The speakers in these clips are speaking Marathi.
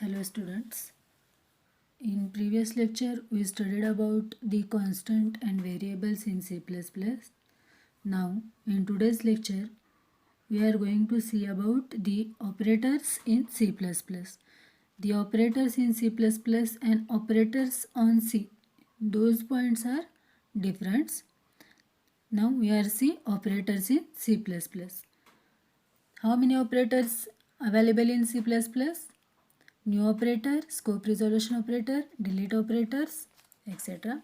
Hello students. In previous lecture we studied about the constant and variables in C++. Now in today's lecture we are going to see about the operators in C++. The operators in C++ and operators on C, those points are different. Now we are see operators in C++. How many operators available in C++? New operator, scope resolution operator, delete operators, etc.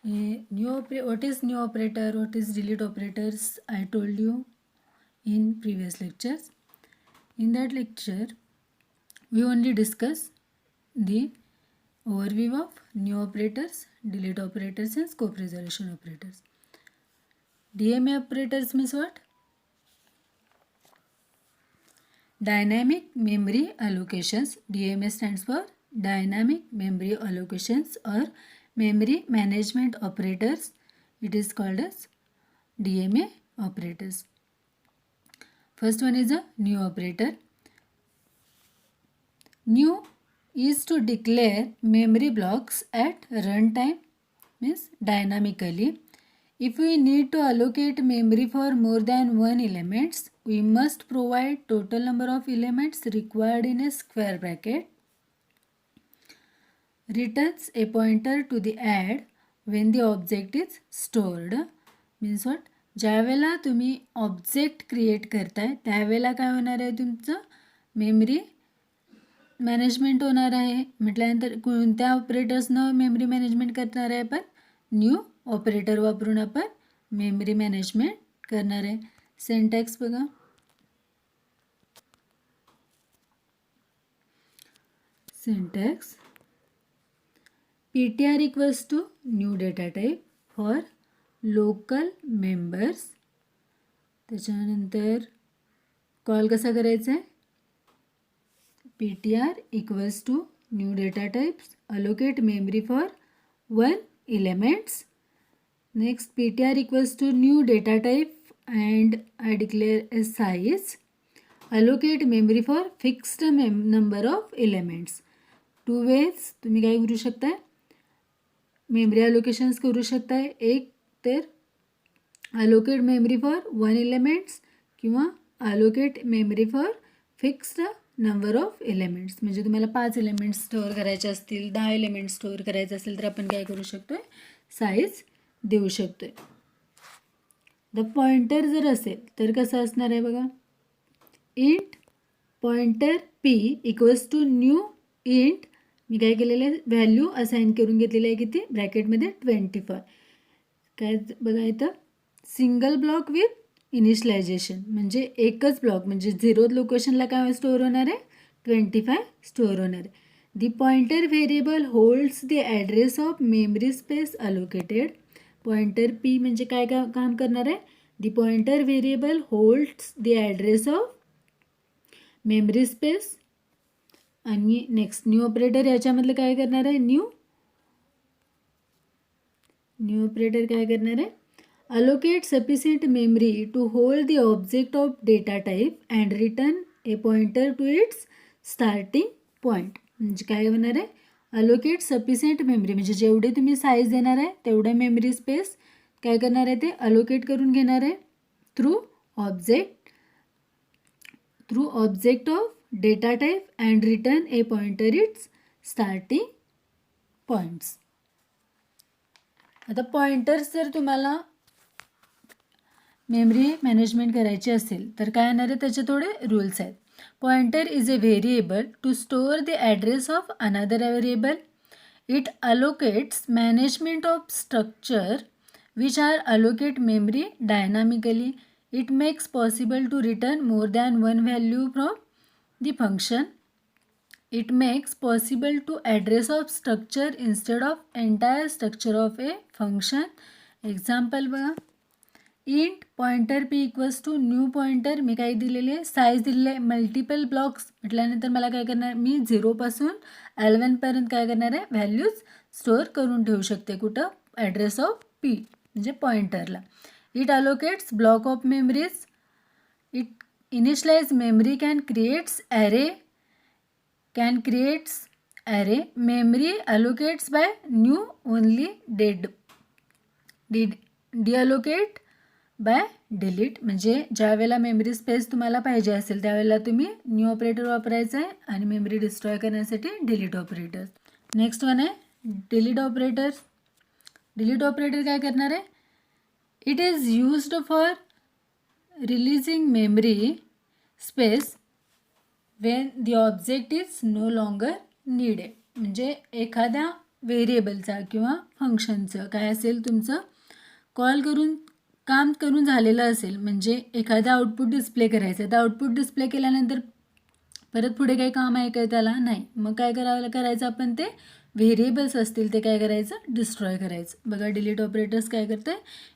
What is new operator, what is delete operators, I told you in previous lectures. In that lecture, we only discuss the overview of new operators, delete operators and scope resolution operators. DMA operators means what? Dynamic memory allocations. DMA stands for dynamic memory allocations or memory management operators. It is called as DMA operators. First one is a new operator. New is to declare memory blocks at runtime, means dynamically. If we need to allocate memory for more than one elements, we must provide total number of elements required in a square bracket. Returns a pointer to the add when the object is stored. Means what? ज्यावेळेला तुम्ही ऑब्जेक्ट क्रिएट करताय त्यावेळेला काय होणार आहे, तुमचं मेमरी मॅनेजमेंट होणार आहे. म्हटल्यानंतर कोणत्या ऑपरेटर्सनं मेमरी मॅनेजमेंट करणार आहे आपण? न्यू ऑपरेटर वापरून आपण मेमरी मॅनेजमेंट करणार आहे. सिंटॅक्स बघा. Syntax PTR equals to new data type for local members. त्याच्यानंतर कॉल कसा करायचा आहे? PTR equals to new data types, allocate memory for one elements. Next PTR equals to new data type and I declare a size. Allocate memory for fixed number of elements. Two ways तुम्ही काय करू शकताय? मेमरी अलोकेशन्स करू शकताय. एक तर allocate memory for one elements किंवा allocate memory for fixed number of elements. म्हणजे तुम्हाला 5 एलिमेंट्स स्टोअर करायचे असतील, 10 एलिमेंट्स स्टोअर करायचे असेल तर आपण काय करू शकतोय? साईज देऊ शकतोय. द पॉइंटर जर असेल तर कसं असणार आहे बघा. Int pointer p equals to new int, मी काय केलेलं आहे, व्हॅल्यू असाइन करून घेतलेली आहे किती, ब्रॅकेटमध्ये 25. काय बघा इथं, सिंगल ब्लॉक विथ इनिशियलायझेशन, म्हणजे एकच ब्लॉक म्हणजे 0 लोकेशनला काय स्टोअर होणार आहे, 25 स्टोअर होणार आहे. The pointer variable holds the address of memory space allocated. Pointer p म्हणजे काय काम करणार आहे, the pointer variable holds the address of memory space. आणि नेक्स्ट न्यू ऑपरेटर याच्यामधलं काय करणार आहे, न्यू ऑपरेटर काय करणार आहे, allocate sufficient memory to hold the object of data type and return a pointer to its starting point. म्हणजे काय होणार आहे, allocate sufficient memory म्हणजे जेवढे तुम्ही साईज देणार आहे तेवढे मेमरी स्पेस काय करणार आहे, ते allocate करून घेणार आहे through object of data type and return a pointer its starting points. आता पॉइंटर्स जर तुम्हाला मेमरी मॅनेजमेंट करायची असेल तर काय येणार आहे, त्याचे थोडे रूल्स आहेत. Pointer is a variable to store the address of another variable. It allocates management of structure which are allocate memory dynamically. It makes possible to return more than one value from the function. It makes possible to address of structure instead of entire structure of a function. Example बघा, int pointer p equals to new pointer, मी काय दिलेले, साईज दिलेले आहे मल्टिपल ब्लॉक्स. म्हटल्यानंतर मला काय करणार, मी 0 पासून 11 पर्यंत काय करणार आहे, व्हॅल्यूज स्टोअर करून ठेवू शकते. कुठं, ॲड्रेस ऑफ p म्हणजे पॉइंटरला. It allocates block of memories. It initialize memory can creates array can creates array, memory allocates by new only deallocate by delete. म्हणजे ज्या वेळेला मेमरी स्पेस तुम्हाला पाहिजे असेल त्यावेळेला तुम्ही न्यू ऑपरेटर वापरायचं आहे आणि मेमरी डिस्ट्रॉय करण्यासाठी डिलीट ऑपरेटर. नेक्स्ट वन आहे डिलीट ऑपरेटर. डिलीट ऑपरेटर काय करणार आहे? It is used for releasing memory space when the object is no longer needed. म्हणजे एखाद्या व्हेरिएबलचा किंवा फंक्शनचं काय असेल तुमचं कॉल करून काम करून झालेलं असेल, म्हणजे एखादा आउटपुट डिस्प्ले करायचं, तर आउटपुट डिस्प्ले केल्यानंतर परत पुढे काही काम आहे काय त्याला? नाही. मग काय करायचं आपण? ते व्हेरिएबल्स असतील ते काय करायचं? डिस्ट्रॉय करायचं. बघा डिलीट ऑपरेटर्स काय करते?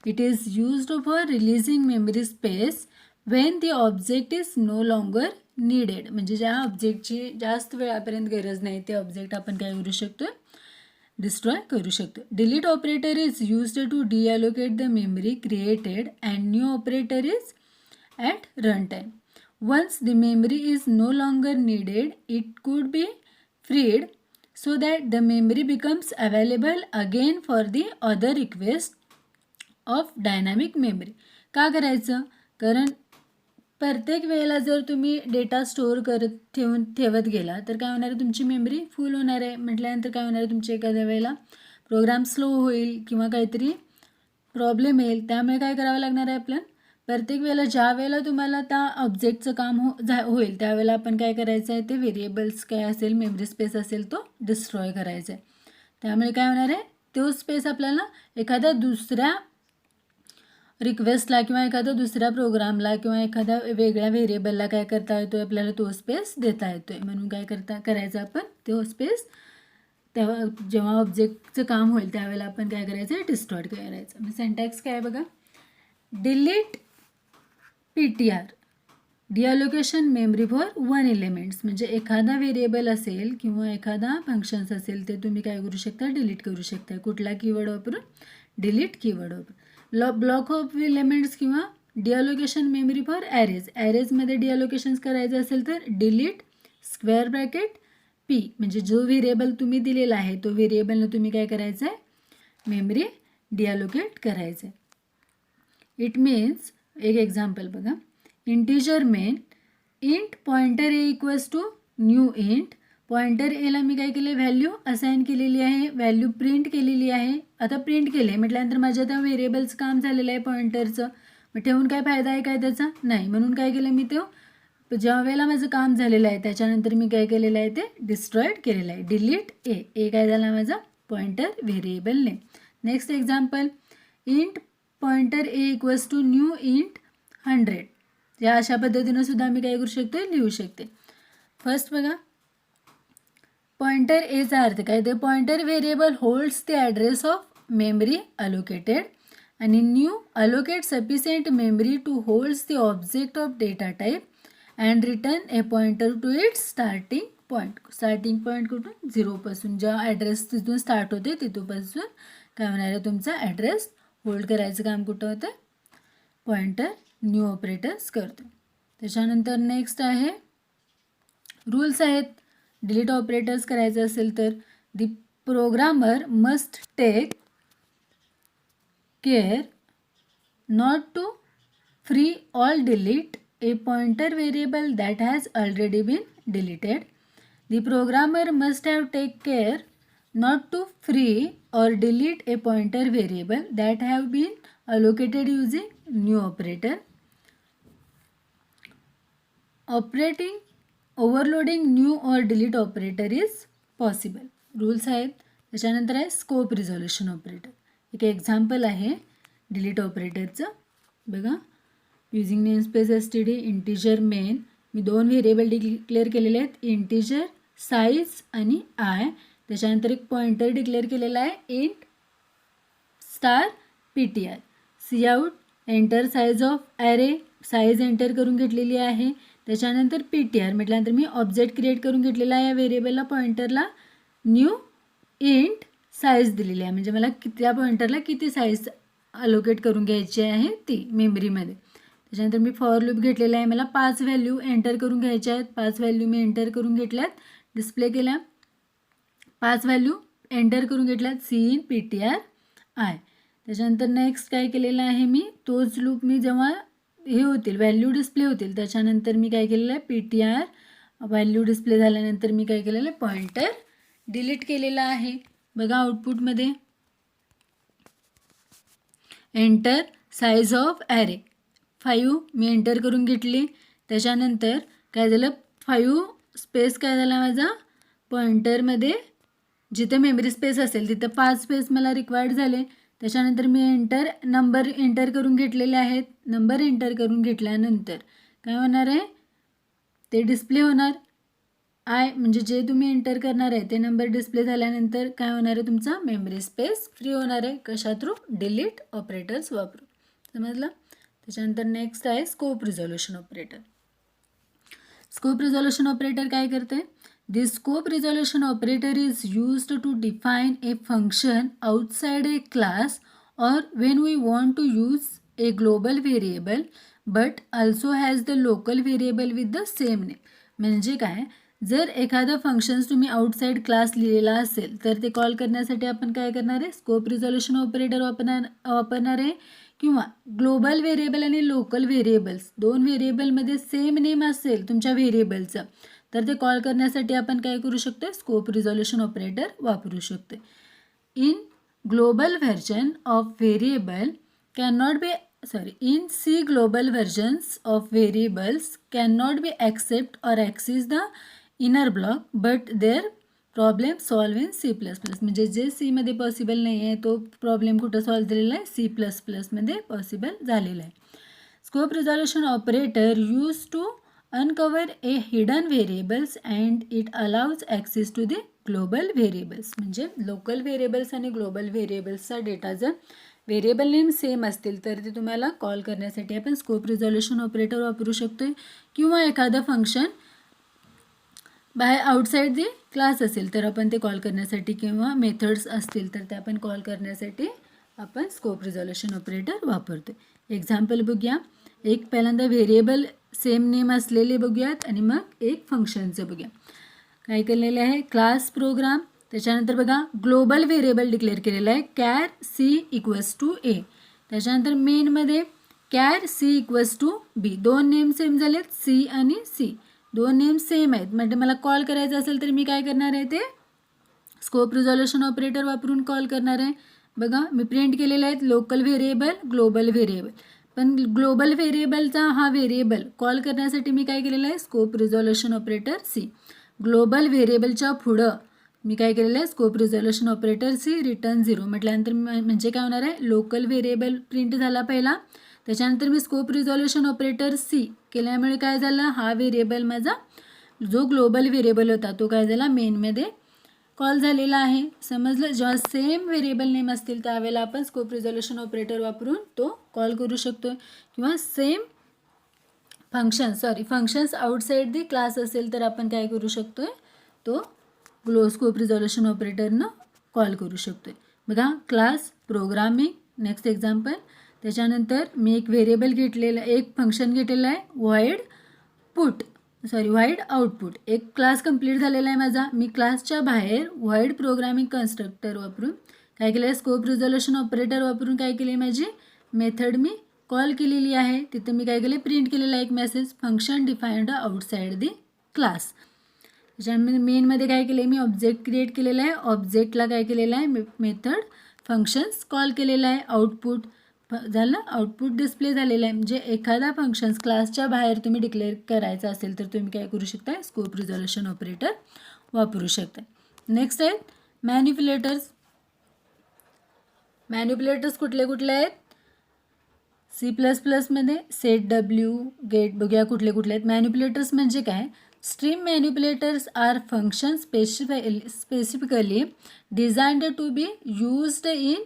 It is used for releasing memory space when the object is no longer needed. म्हणजे ज्या ऑब्जेक्टची जास्त वेळापर्यंत गरज नाही ते ऑब्जेक्ट आपण काय करू शकतो? डिस्ट्रॉय करू शकतो. Delete operator is used to deallocate the memory created and new operator is at run time. Once the memory is no longer needed it could be freed so that the memory becomes available again for the other request of dynamic memory. का करायचं? कारण प्रत्येक वेळेला जर तुम्ही डेटा स्टोअर ठेवत गेला तर काय होणार आहे? तुमची मेमरी फुल होणार आहे. म्हटल्यानंतर काय होणार आहे? तुमच्या एखाद्या वेळेला प्रोग्राम स्लो होईल किंवा काहीतरी प्रॉब्लेम येईल. त्यामुळे काय करावं लागणार आहे आपल्याला? प्रत्येक वेळेला ज्या वेळेला तुम्हाला त्या ऑब्जेक्टचं काम होईल त्यावेळेला आपण काय करायचं आहे? ते व्हेरिएबल्स काय असेल, मेमरी स्पेस असेल तो डिस्ट्रॉय करायचा आहे. त्यामुळे काय होणार आहे? तो स्पेस आपल्याला एखाद्या दुसऱ्या रिक्वेस्टला किंवा एखाद्या दुसऱ्या प्रोग्रामला किंवा एखाद्या वेगळ्या व्हेरिएबलला काय करता येतो? आपल्याला तो स्पेस देता येतो आहे. म्हणून काय करायचं आपण? तो स्पेस तेव्हा जेव्हा ऑब्जेक्टचं काम होईल त्यावेळेला आपण काय करायचं? डिस्ट्रॉय करायचं. मग सिंटॅक्स काय बघा? Delete PTR deallocation memory for one elements. म्हणजे एखादा व्हेरिएबल असेल किंवा एखादा फंक्शन्स असेल ते तुम्ही काय करू शकता? डिलीट करू शकता. कुठला कीवर्ड वापरून? डिलीट कीवर्ड वापरून. ब्लॉक ऑफ एलिमेंट्स किंवा डिॲलोकेशन मेमरी फॉर ॲरेज. ॲरेजमध्ये डिॲलोकेशन्स करायचं असेल तर डिलीट स्क्वेअर ब्रॅकेट P. म्हणजे जो व्हेरिएबल तुम्ही दिलेला आहे तो व्हेरिएबलनं तुम्ही काय करायचं आहे? मेमरी डिॲलोकेट करायचं आहे. इट मीन्स एक एक्झाम्पल बघा. Integer main int pointer a equals to new int. Pointer एला मी काय केले? व्हॅल्यू असाइन केलेली आहे, व्हॅल्यू प्रिंट केलेली आहे. आता प्रिंट केले म्हटल्यानंतर माझ्या त्या व्हेरिएबल्स काम झालेलं आहे पॉइंटरचं. मग ठेवून काय फायदा आहे काय त्याचा? नाही. म्हणून काय केलं मी? ते ज्या वेळेला माझं काम झालेलं आहे त्याच्यानंतर मी काय केलेलं आहे? ते डिस्ट्रॉयड केलेलं आहे. डिलीट ए काय झाला माझा? Pointer variable name. Next example. Int pointer a equals to new int 100. या अशा पद्धतीनं सुद्धा मी काय करू शकते? लिहू शकते. फर्स्ट बघा पॉइंटर एचा अर्थ काय? ते pointer variable holds the address of memory allocated आणि new allocate sufficient memory to holds the object of data type and return a pointer to its starting point. Starting point कुठून? 0पासून. ज्या ॲड्रेस तिथून स्टार्ट होते तिथूनपासून काय होणार आहे? तुमचा ॲड्रेस होल्ड करायचं काम कुठं होतं? पॉइंटर न्यू ऑपरेटर्स करतो. त्याच्यानंतर नेक्स्ट आहे रूल्स आहेत. डिलीट ऑपरेटर्स करायचं असेल तर the programmer must take care not to free all delete a pointer variable that has already been deleted. The programmer must have take care not to free or delete a pointer variable that have been allocated using new operator. Operating overloading new or delete operator is possible. Rules आहेत. त्याच्यानंतर आहे स्कोप रिझोल्युशन ऑपरेटर. एक एक्झाम्पल आहे डिलीट ऑपरेटरचं बघा. Using namespace STD integer main. मी 2 व्हेरिएबल डिक्लेअर केलेले आहेत, इंटिजर साईज आणि आय. त्याच्यानंतर एक पॉइंटर डिक्लेअर केलेला आहे int star PTR. C out enter size of array. Size enter करून घेतलेली आहे. त्याच्यानंतर PTR म्हटल्यानंतर मी ऑब्जेक्ट क्रिएट करून घेतलेला आहे या व्हेरिएबलला पॉइंटरला. न्यू इंट साईज दिलेली आहे म्हणजे मला त्या पॉइंटरला किती साईज अलोकेट करून घ्यायची आहे ती मेमरीमध्ये. त्याच्यानंतर मी फॉर लूप घेतलेला आहे. मला 5 व्हॅल्यू एंटर करून घ्यायच्या आहेत. 5 व्हॅल्यू मी एंटर करून घेतल्यात. डिस्प्ले केल्या, 5 व्हॅल्यू एंटर करून घेतल्यात सी इन PTR आय. त्याच्यानंतर नेक्स्ट काय केलेलं आहे मी, तोच लूप मी जेव्हा हे होतील व्हॅल्यू डिस्प्ले होतील त्याच्यानंतर मी काय केलेलं आहे, PTR व्हॅल्यू डिस्प्ले झाल्यानंतर मी काय केलेलं आहे, पॉइंटर डिलीट केलेला आहे. बघा आउटपुटमध्ये enter size of array 5 me enter करून घेतली. त्याच्यानंतर काय झालं, 5 स्पेस काय झाला माझा पॉइंटरमध्ये, जिथे मेमरी स्पेस असेल तिथं 5 स्पेस मला रिक्वायर्ड झाले. त्याच्यानंतर मी नंबर एंटर करून घेतलेले आहेत. नंबर एंटर करून घेतल्यानंतर काय होणार आहे, ते डिस्प्ले होणार. आय म्हणजे जे तुम्ही एंटर करणार आहे ते नंबर डिस्प्ले झाल्यानंतर काय होणार आहे, तुमचा मेमरी स्पेस फ्री होणार आहे. कशा थ्रू, डिलीट ऑपरेटर्स वापरून. समजलं. त्याच्यानंतर नेक्स्ट आहे scope resolution operator. Scope resolution operator काय करते, The scope resolution operator is used to define a function outside a class or when we want to use a global variable but also has the local variable with the same name. म्हणजे काय, जर एखादा फंक्शन्स तुम्ही आउटसाइड क्लास लिहिलेला असेल तर ते कॉल करण्यासाठी आपण काय करणार आहे, स्कोप रिझोल्युशन ऑपरेटर वापरणार आहे. किंवा ग्लोबल व्हेरिएबल आणि लोकल व्हेरिएबल्स दोन व्हेरिएबलमध्ये सेम नेम असेल तुमच्या व्हेरिएबलचं तर ते कॉल करण्यासाठी आपण काय करू शकतो, स्कोप रिझोल्युशन ऑपरेटर वापरू शकतो. In global version of variable in C global versions of variables cannot be accept or access the inner block but their problem solve in C++. म्हणजे जे सी मध्ये पॉसिबल नाही आहे तो प्रॉब्लेम कुठं सॉल्व झालेला आहे, C++ मध्ये पॉसिबल झालेला आहे. Scope resolution operator use to uncover a hidden variables and it allows access to the global variables. म्हणजे लोकल व्हेरिएबल्स आणि ग्लोबल व्हेरिएबल्सचा डेटा जर व्हेरिएबल नेम सेम असतील तर ते तुम्हाला कॉल करण्यासाठी आपण स्कोप रिझोल्युशन ऑपरेटर वापरू शकतो. किंवा एखादं फंक्शन बाहेर आउटसाइड दी क्लास असेल तर आपण ते कॉल करण्यासाठी किंवा मेथड्स असतील तर ते आपण कॉल करण्यासाठी आपण स्कोप रिझोल्युशन ऑपरेटर वापरतो. एक्झाम्पल बघूया. एक पहिल्यांदा व्हेरिएबल सेम नेम असलेले बघूयात आणि मग एक फंक्शनचं बघूया. काय केलेलं आहे, क्लास प्रोग्राम. त्याच्यानंतर बघा ग्लोबल व्हेरिएबल डिक्लेअर केलेला आहे कॅर C = A. त्याच्यानंतर मेनमध्ये कॅर C = B. दोन नेम सेम झालेत, C आणि C दोन नेम सेम आहेत. म्हणजे मला कॉल करायचं असेल तर मी काय करणार आहे, ते स्कोप रिझोल्युशन ऑपरेटर वापरून कॉल करणार आहे. बघा मी प्रिंट केलेले आहेत लोकल व्हेरिएबल, ग्लोबल व्हेरिएबल. पण ग्लोबल व्हेरिएबलचा हा व्हेरिएबल कॉल करण्यासाठी मी काय केलेलं आहे, scope resolution operator C. Global व्हेरिएबलच्या पुढं मी काय केलेलं आहे, scope resolution operator C return 0 म्हटल्यानंतर म्हणजे काय होणार आहे, लोकल व्हेरिएबल प्रिंट झाला पहिला. त्याच्यानंतर मी स्कोप रिझोल्युशन ऑपरेटर C केल्यामुळे काय झालं, हा व्हेरिएबल माझा जो ग्लोबल व्हेरिएबल होता तो काय झाला, मेनमध्ये कॉल झालेला आहे. समजलं. जेव्हा सेम व्हेरिएबल नेम असतील त्यावेळेला आपण स्कोप रिझोल्युशन ऑपरेटर वापरून तो कॉल करू शकतो. किंवा same functions outside the class असेल तर आपण काय करू शकतो, तो स्कोप रिझोल्युशन ऑपरेटरनं कॉल करू शकतो. बघा क्लास प्रोग्रामिंग. Next example. त्याच्यानंतर मी एक व्हेरिएबल घेतलेला, एक फंक्शन घेतलेलं आहे व्हाईड आउटपुट. एक क्लास कंप्लीट झालेला आहे माझा. मी क्लासच्या बाहेर व्हाईड प्रोग्रामिंग कन्स्ट्रक्टर वापरून काय केलं आहे, स्कोप रिझोल्युशन ऑपरेटर वापरून काय केले, माझी मेथड मी कॉल केलेली आहे. तिथं मी काय केले, प्रिंट केलेला आहे एक message, function defined outside the class. त्याच्यामध्ये मेनमध्ये काय केलं आहे, मी ऑब्जेक्ट क्रिएट केलेला आहे. ऑब्जेक्टला काय केलेलं आहे, मेथड फंक्शन्स कॉल केलेला आहे. आउटपुट झालं, आउटपुट डिस्प्ले झालेलं आहे. म्हणजे एखादा फंक्शन्स क्लासच्या बाहेर तुम्ही डिक्लेअर करायचा असेल तर तुम्ही काय करू शकता, स्कोप रिझोल्युशन ऑपरेटर वापरू शकता. नेक्स्ट आहेत मॅनिप्युलेटर्स. मॅनिप्युलेटर्स कुठले कुठले आहेत, C++ मध्ये सेट W, गेट बघूया कुठले कुठले आहेत. मॅनिप्युलेटर्स म्हणजे काय, stream manipulators are function specifically designed to be used in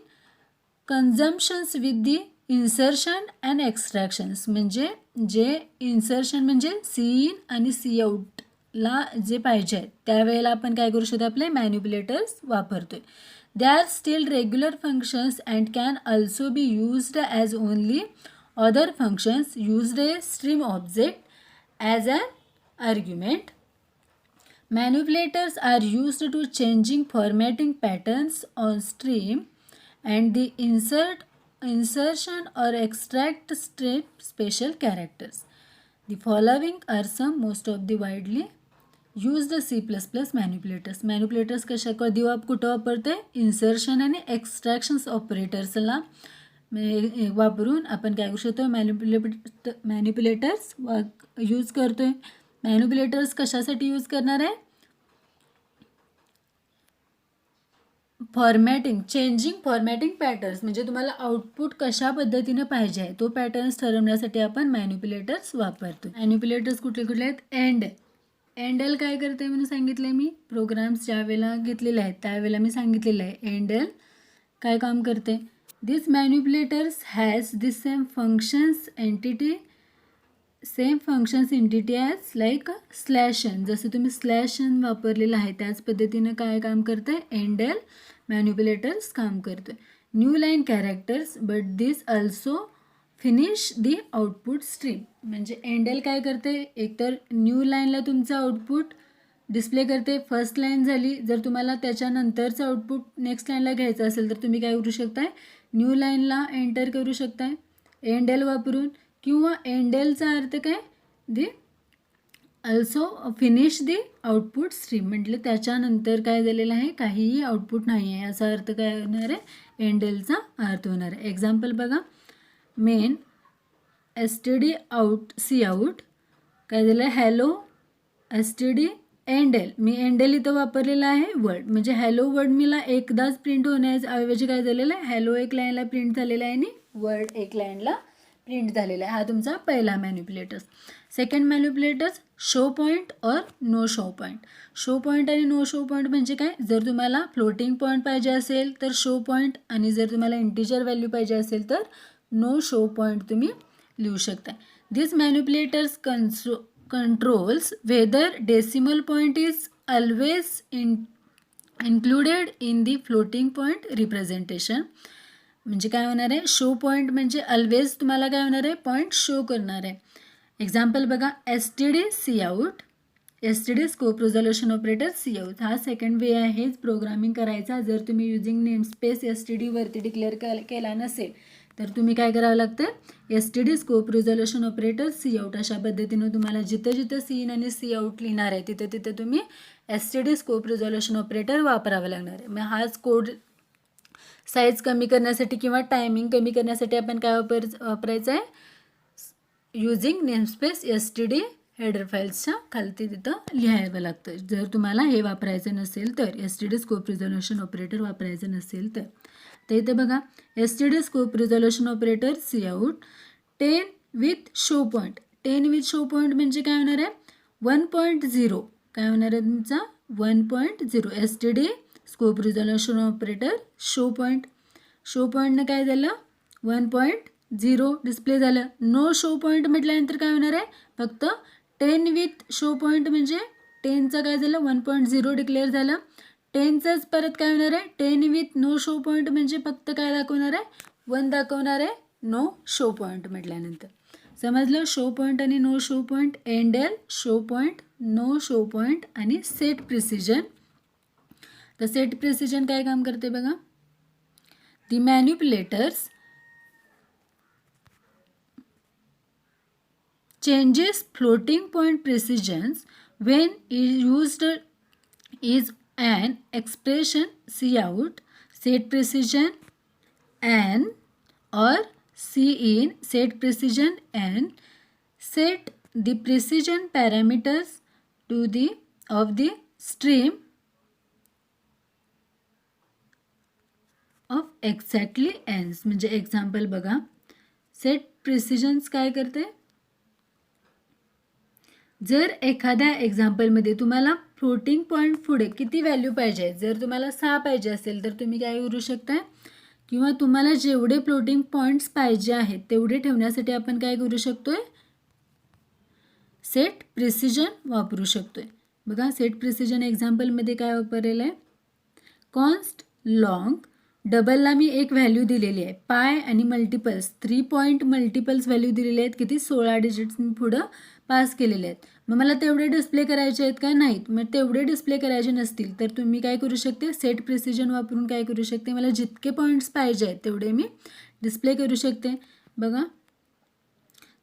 consumptions with the insertion and extractions. म्हणजे जे इन्सर्शन म्हणजे C in आणि C outला जे पाहिजे आहे त्यावेळेला आपण काय करू शकतो, आपले मॅनिप्युलेटर्स वापरतोय. They are still regular functions and can also be used as only other functions used a stream object as an argument. Manipulators are used to changing formatting patterns on stream and the insertion or extract strip special characters. The following are some most of the widely used C++ manipulators. Manipulators कशा कुठं वापरते? इन्सर्शन आणि एक्स्ट्रॅक्शन्स ऑपरेटर्सला वापरून आपण काय करू शकतो? मॅनिप्युलेटर्स यूज करतोय. मॅनिप्युलेटर्स कशासाठी यूज करणार आहे? फॉर्मॅटिंग, चेंजिंग फॉर्मॅटिंग पॅटर्न्स, म्हणजे तुम्हाला आउटपुट कशा पद्धतीने पाहिजे आहे तो पॅटर्न्स ठरवण्यासाठी आपण मॅनिप्युलेटर्स वापरतो. मॅनिप्युलेटर्स कुठले कुठले आहेत? एंडल काय करते म्हणून सांगितलं मी. प्रोग्राम्स ज्या वेळेला घेतलेले आहेत त्यावेळेला मी सांगितलेलं आहे एंडल काय काम करते. This manipulators has this same functions entity as like slash n. जसं तुम्ही स्लॅशन वापरलेलं आहे त्याच पद्धतीनं काय काम करते? एंडल मॅनिप्युलेटर्स काम करतोय. New line characters but this also finish the output stream. म्हणजे एंडल काय करते? एकतर न्यू लाईनला तुमचं आउटपुट डिस्प्ले करते. फर्स्ट लाईन झाली. जर तुम्हाला त्याच्यानंतरचं आउटपुट नेक्स्ट लाईनला घ्यायचं असेल तर तुम्ही काय करू शकताय? न्यू लाईनला एंटर करू शकताय एंडल वापरून. किंवा एंडलचा अर्थ काय? The also finish the output stream, म्हटलं त्याच्यानंतर काय झालेलं आहे? काहीही आउटपुट नाही आहे याचा अर्थ काय होणार आहे? एंडलचा अर्थ होणार आहे. एक्झाम्पल बघा. Main std out c out काय झालं? Hello std एंडल. मी एंडल इथं वापरलेला आहे वर्ड, म्हणजे हॅलो वर्ड मला एकदाच प्रिंट होण्याऐवजी काय झालेलं आहे? हॅलो एक लाईनला प्रिंट झालेला आहे आणि वर्ड एक लाईनला प्रिंट झालेला आहे. हा तुमचा पहिला manipulators. Second manipulators show point और no show point. Show point आणि नो शो पॉईंट म्हणजे काय? जर तुम्हाला फ्लोटिंग पॉईंट पाहिजे असेल तर शो पॉईंट, आणि जर तुम्हाला इंटिजर व्हॅल्यू पाहिजे असेल तर नो शो पॉईंट तुम्ही लिहू शकता. This manipulators controls whether decimal point is always included in the floating point representation. म्हणजे काय होणार आहे? शो पॉईंट म्हणजे ऑलवेज तुम्हाला काय होणार आहे? पॉईंट शो करणार आहे. एक्झाम्पल बघा. std c out. std scope resolution operator c out हा सेकंड वे आहे प्रोग्रामिंग करायचा. जर तुम्ही युजिंग नेमस्पेस std वरती डिक्लेअर केला नसेल तर तुम्ही काय करावं लागतं? std scope resolution operator c out अशा पद्धतीनं तुम्हाला जिथं जिथं सी इन आणि सी आउट लिहिणार आहे तिथं तिथं तुम्ही std स्कोप रिझोल्युशन ऑपरेटर वापरावं लागणार आहे. मग हाच कोड साईज कमी करण्यासाठी किंवा टायमिंग कमी करण्यासाठी आपण काय वापरायचं आहे? युजिंग नेमस्पेस std हेडर फाईल्सच्या खालती तिथं लिहायला लागतं. जर तुम्हाला हे वापरायचं नसेल तर std स्कोप रिझोल्युशन ऑपरेटर वापरायचं नसेल तर इथं बघा. std scope resolution operator c out 10 with show point. 10 with show point म्हणजे काय होणार आहे? 1.0 काय होणार आहे तुमचा? 1.0. std scope resolution operator show point. Show पॉईंटनं काय झालं? 1.0 डिस्प्ले झालं. नो शो पॉईंट म्हटल्यानंतर काय होणार आहे? फक्त 10 विथ शो पॉईंट म्हणजे 10चं काय झालं? 1.0 डिक्लेअर झालं. 10चंच परत काय होणार आहे? 10 विथ नो शो पॉईंट म्हणजे फक्त काय दाखवणार आहे? 1 दाखवणार आहे नो शो पॉईंट म्हटल्यानंतर. समजलं? शो पॉईंट आणि no show point. Endl, show point, no show point आणि सेट प्रिसिजन. तर सेट प्रिसिजन काय काम करते बघा. The manipulators changes floating point precisions when used is an expression cout, set precision n or cin, set precision n. Set the precision parameters to the of the stream of exactly n. म्हणजे एक्झाम्पल बघा. सेट प्रिसिजन्स काय करते? जर एखाद्या एक्झाम्पलमध्ये तुम्हाला फ्लोटिंग पॉईंट पुढे किती व्हॅल्यू पाहिजे, जर तुम्हाला 6 पाहिजे असेल तर तुम्ही काय करू शकता? किंवा तुम्हाला जेवढे फ्लोटिंग पॉईंट्स पाहिजे आहेत तेवढे ठेवण्यासाठी आपण काय करू शकतोय? सेट प्रिसिजन वापरू शकतोय. बघा सेट प्रिसिजन एक्झाम्पलमध्ये काय वापरलेलं आहे? कॉन्स्ट लॉंग डबलला मी एक व्हॅल्यू दिलेली आहे. पाय आणि मल्टिपल्स 3 पॉईंट मल्टिपल्स व्हॅल्यू दिलेले आहेत. किती? 16 डिजिट्स मी पुढं पास केलेले आहेत. मग मला तेवढे डिस्प्ले करायचे आहेत का? नाहीत. मग तेवढे डिस्प्ले करायचे नसतील तर तुम्ही काय करू शकते, सेट प्रिसिजन वापरून काय करू शकते, मला जितके पॉईंट्स पाहिजे आहेत तेवढे मी डिस्प्ले करू शकते. बघा,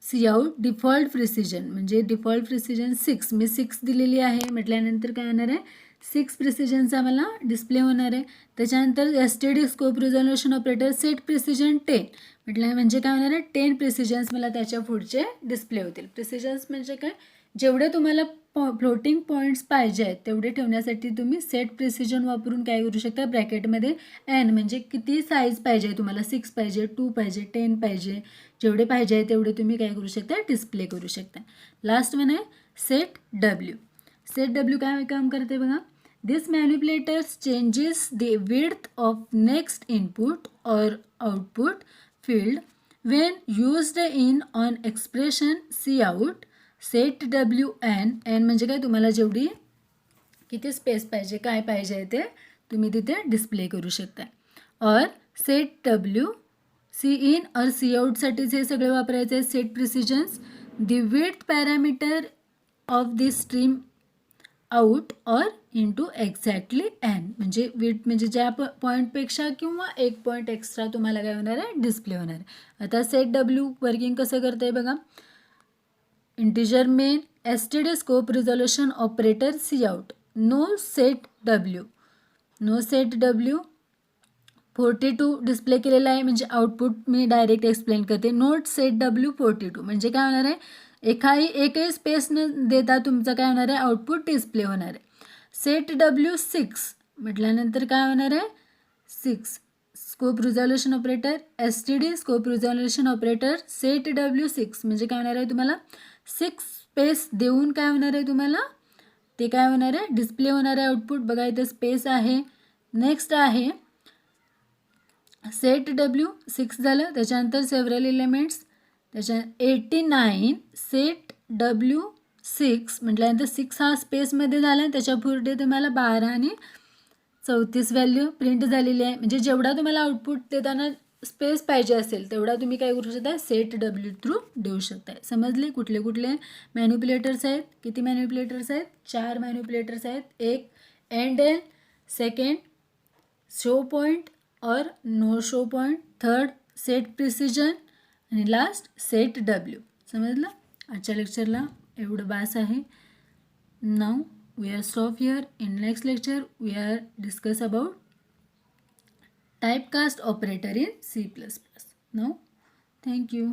सी आउट डिफॉल्ट प्रिसिजन म्हणजे डिफॉल्ट प्रिसिजन 6, मी 6 दिलेली आहे म्हटल्यानंतर काय होणार आहे, 6 प्रिसिजनचा मला डिस्प्ले होणार आहे. त्याच्यानंतर STD scope resolution operator set precision 10 म्हटलं म्हणजे काय होणार आहे, 10 प्रिसिजन्स मला त्याच्या पुढचे डिस्प्ले होतील. प्रिसिजन्स म्हणजे काय, जेवढे तुम्हाला फ्लोटिंग पॉईंट्स पाहिजे आहेत तेवढे ठेवण्यासाठी तुम्ही सेट प्रिसिजन वापरून काय करू शकता, ब्रॅकेटमध्ये एन म्हणजे किती साईज पाहिजे तुम्हाला, 6 पाहिजे, 2 पाहिजे, 10 पाहिजे, जेवढे पाहिजे आहे तेवढे तुम्ही काय करू शकता, डिस्प्ले करू शकता. लास्ट वन आहे सेट डब्ल्यू. सेट डब्ल्यू काय काम करते बघा, this manipulators changes the width of next input or output field when used in on expression cout set wn. n म्हणजे काय, तुम्हाला जेवढी किती स्पेस पाहिजे, काय पाहिजे ते तुम्ही तिथे डिस्प्ले करू शकता. Or set W C in or C आउटसाठीच हे सगळे वापरायचे आहे. Set precisions the width parameter of this stream out or into exactly N म्हणजे विड्थ म्हणजे ज्या पॉईंटपेक्षा किंवा एक पॉईंट एक्स्ट्रा तुम्हाला काय होणार आहे, डिस्प्ले होणार आहे. आता सेट डब्ल्यू वर्किंग कसं करतं आहे बघा, integer main STD scope resolution operator c out no set W, no set W 42 display केलेला आहे म्हणजे आउटपुट मी डायरेक्ट एक्सप्लेन करते. नोट सेट डब्ल्यू 42 म्हणजे काय होणार आहे, एकही स्पेस न देता तुमचं काय होणार आहे, आउटपुट डिस्प्ले होणार आहे. सेट डब्ल्यू 6 म्हटल्यानंतर काय होणार आहे, 6 scope resolution operator STD scope resolution operator set W 6 म्हणजे काय होणार आहे, तुम्हाला 6 स्पेस देऊन काय होणार आहे, तुम्हाला ते काय होणार आहे, डिस्प्ले होणार आहे आउटपुट. बघा इथे स्पेस आहे. नेक्स्ट आहे सेट डब्ल्यू 6 झालं. त्याच्यानंतर सेव्हरल एलिमेंट्स, त्याच्या 89 सेट डब्ल्यू 6 म्हटल्यानंतर 6 हा स्पेसमध्ये झाला आहे. त्याच्या पुढे तुम्हाला 12 आणि 34 व्हॅल्यू प्रिंट झालेली आहे. म्हणजे जेवढा तुम्हाला आउटपुट देताना स्पेस पाहिजे असेल तेवढा तुम्ही काय करू शकता, सेट डब्ल्यू थ्रू देऊ शकता. समजले कुठले कुठले मॅन्युप्युलेटर्स आहेत, किती मॅन्युप्युलेटर्स आहेत, 4 मॅन्युप्युलेटर्स आहेत. एक end N, second show point और no show point, third set precision आणि लास्ट सेट डब्ल्यू. समजलं. आजच्या लेक्चरला एवढं बास आहे. नाव we are stop here. In next lecture we are discuss about typecast operator in C++. Now thank you.